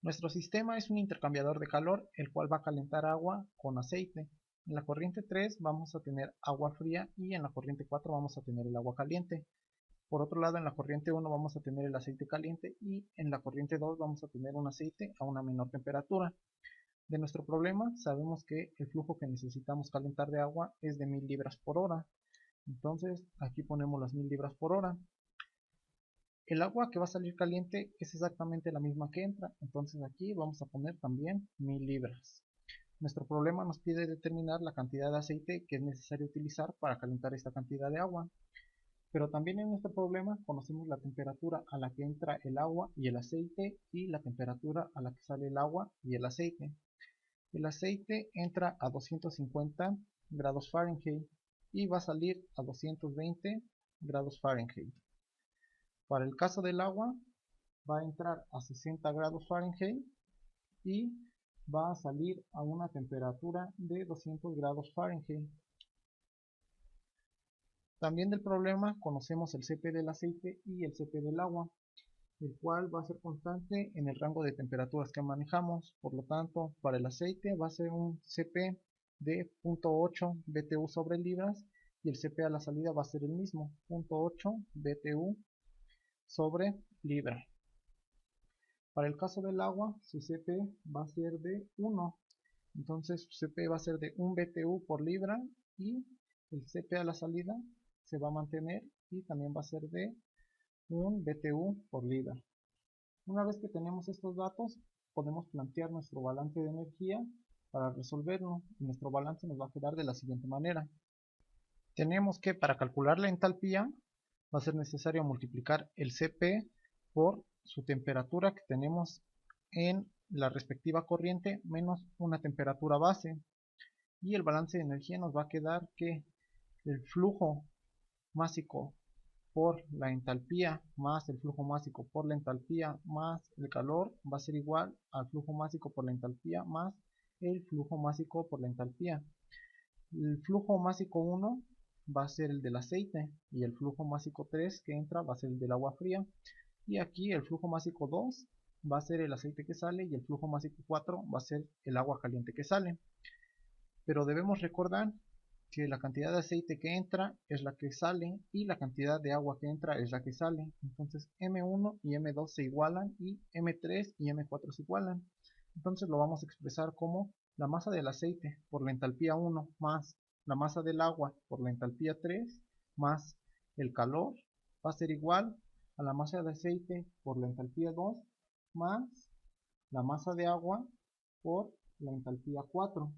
Nuestro sistema es un intercambiador de calor, el cual va a calentar agua con aceite. En la corriente 3 vamos a tener agua fría y en la corriente 4 vamos a tener el agua caliente. Por otro lado, en la corriente 1 vamos a tener el aceite caliente y en la corriente 2 vamos a tener un aceite a una menor temperatura. De nuestro problema sabemos que el flujo que necesitamos calentar de agua es de 1000 libras por hora. Entonces aquí ponemos las 1000 libras por hora. El agua que va a salir caliente es exactamente la misma que entra, entonces aquí vamos a poner también 1000 libras. Nuestro problema nos pide determinar la cantidad de aceite que es necesario utilizar para calentar esta cantidad de agua. Pero también en nuestro problema conocemos la temperatura a la que entra el agua y el aceite y la temperatura a la que sale el agua y el aceite. El aceite entra a 250 grados Fahrenheit y va a salir a 220 grados Fahrenheit. Para el caso del agua, va a entrar a 60 grados Fahrenheit y va a salir a una temperatura de 200 grados Fahrenheit. También del problema conocemos el Cp del aceite y el Cp del agua, el cual va a ser constante en el rango de temperaturas que manejamos. Por lo tanto, para el aceite va a ser un Cp de 0.8 BTU sobre libras y el Cp a la salida va a ser el mismo, 0.8 BTU sobre libra. Para el caso del agua, su Cp va a ser de 1, entonces su Cp va a ser de 1 BTU por libra y el Cp a la salida se va a mantener y también va a ser de 1 BTU por libra. Una vez que tenemos estos datos, podemos plantear nuestro balance de energía para resolverlo. Nuestro balance nos va a quedar de la siguiente manera. Tenemos que para calcular la entalpía va a ser necesario multiplicar el Cp por su temperatura que tenemos en la respectiva corriente menos una temperatura base. Y el balance de energía nos va a quedar que el flujo másico por la entalpía más el flujo másico por la entalpía más el calor va a ser igual al flujo másico por la entalpía más el flujo másico por la entalpía. El flujo másico 1 va a ser el del aceite y el flujo másico 3 que entra va a ser el del agua fría. Y aquí el flujo másico 2 va a ser el aceite que sale y el flujo másico 4 va a ser el agua caliente que sale. Pero debemos recordar que la cantidad de aceite que entra es la que sale y la cantidad de agua que entra es la que sale. Entonces M1 y M2 se igualan y M3 y M4 se igualan. Entonces lo vamos a expresar como la masa del aceite por la entalpía 1 más la masa del agua por la entalpía 3 más el calor va a ser igual a la masa de aceite por la entalpía 2 más la masa de agua por la entalpía 4.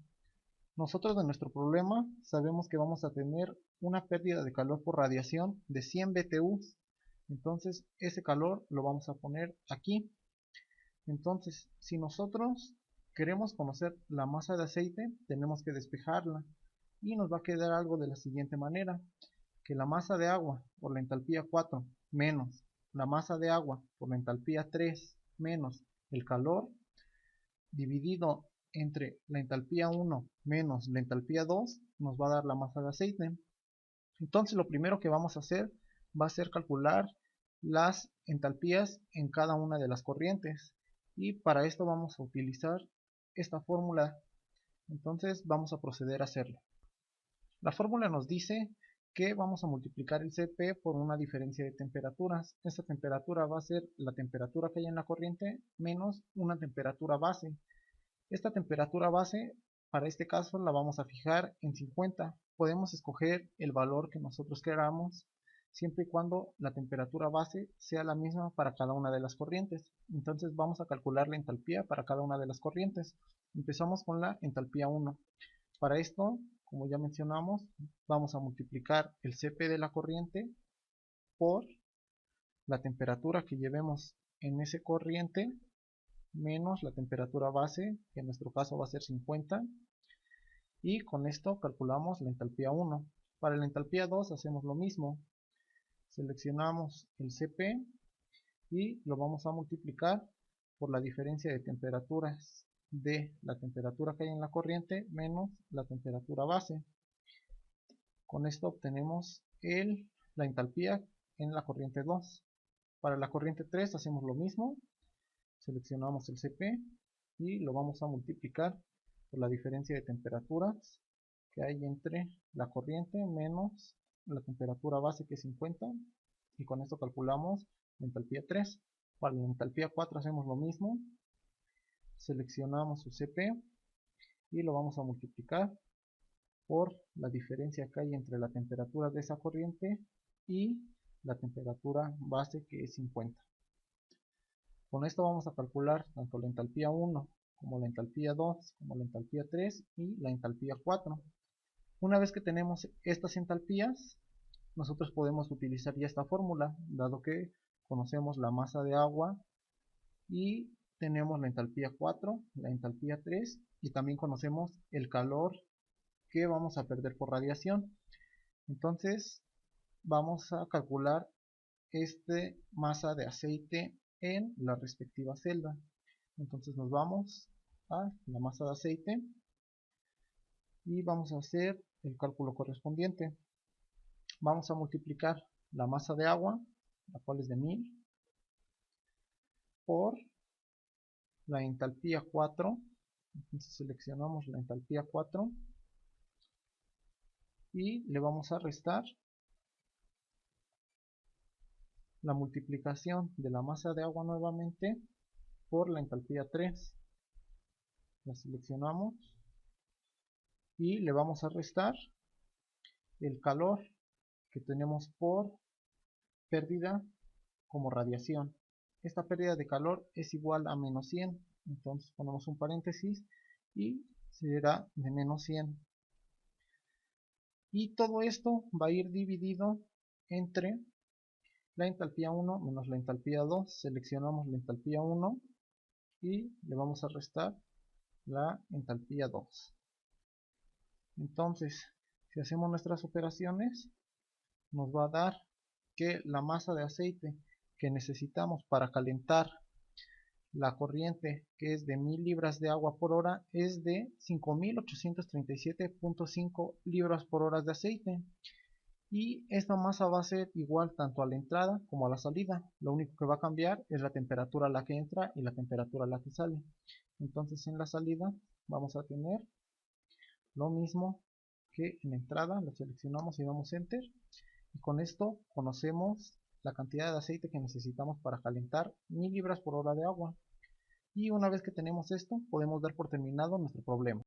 Nosotros de nuestro problema sabemos que vamos a tener una pérdida de calor por radiación de 100 BTU. Entonces ese calor lo vamos a poner aquí. Entonces si nosotros queremos conocer la masa de aceite, tenemos que despejarla. Y nos va a quedar algo de la siguiente manera. Que la masa de agua por la entalpía 4 menos la masa de agua por la entalpía 3 menos el calor dividido entre la entalpía 1 menos la entalpía 2 nos va a dar la masa de aceite. Entonces lo primero que vamos a hacer va a ser calcular las entalpías en cada una de las corrientes y para esto vamos a utilizar esta fórmula. Entonces vamos a proceder a hacerlo. La fórmula nos dice que vamos a multiplicar el Cp por una diferencia de temperaturas. Esta temperatura va a ser la temperatura que hay en la corriente menos una temperatura base. Esta temperatura base, para este caso, la vamos a fijar en 50. Podemos escoger el valor que nosotros queramos, siempre y cuando la temperatura base sea la misma para cada una de las corrientes. Entonces vamos a calcular la entalpía para cada una de las corrientes. Empezamos con la entalpía 1. Para esto, como ya mencionamos, vamos a multiplicar el Cp de la corriente por la temperatura que llevemos en esa corriente menos la temperatura base, que en nuestro caso va a ser 50, y con esto calculamos la entalpía 1. Para la entalpía 2 hacemos lo mismo, seleccionamos el Cp y lo vamos a multiplicar por la diferencia de temperaturas de la temperatura que hay en la corriente menos la temperatura base. Con esto obtenemos la entalpía en la corriente 2. Para la corriente 3 hacemos lo mismo, Seleccionamos el CP y lo vamos a multiplicar por la diferencia de temperaturas que hay entre la corriente menos la temperatura base, que es 50, y con esto calculamos la entalpía 3. Para la entalpía 4 hacemos lo mismo, seleccionamos su CP y lo vamos a multiplicar por la diferencia que hay entre la temperatura de esa corriente y la temperatura base, que es 50. Con esto vamos a calcular tanto la entalpía 1 como la entalpía 2 como la entalpía 3 y la entalpía 4. Una vez que tenemos estas entalpías, nosotros podemos utilizar ya esta fórmula, dado que conocemos la masa de agua y tenemos la entalpía 4, la entalpía 3 y también conocemos el calor que vamos a perder por radiación. Entonces vamos a calcular este masa de aceite en la respectiva celda. Entonces nos vamos a la masa de aceite y vamos a hacer el cálculo correspondiente. Vamos a multiplicar la masa de agua, la cual es de 1000, por la entalpía 4. Entonces seleccionamos la entalpía 4 y le vamos a restar la multiplicación de la masa de agua nuevamente por la entalpía 3. La seleccionamos y le vamos a restar el calor que tenemos por pérdida como radiación. Esta pérdida de calor es igual a menos 100, entonces ponemos un paréntesis y será de menos 100. Y todo esto va a ir dividido entre la entalpía 1 menos la entalpía 2. Seleccionamos la entalpía 1 y le vamos a restar la entalpía 2. Entonces, si hacemos nuestras operaciones, nos va a dar que la masa de aceite que necesitamos para calentar la corriente, que es de 1000 libras de agua por hora, es de 5837.5 libras por hora de aceite. Y esta masa va a ser igual tanto a la entrada como a la salida. Lo único que va a cambiar es la temperatura a la que entra y la temperatura a la que sale. Entonces en la salida vamos a tener lo mismo que en la entrada. Lo seleccionamos y damos enter. Y con esto conocemos la cantidad de aceite que necesitamos para calentar 1000 libras por hora de agua. Y una vez que tenemos esto, podemos dar por terminado nuestro problema.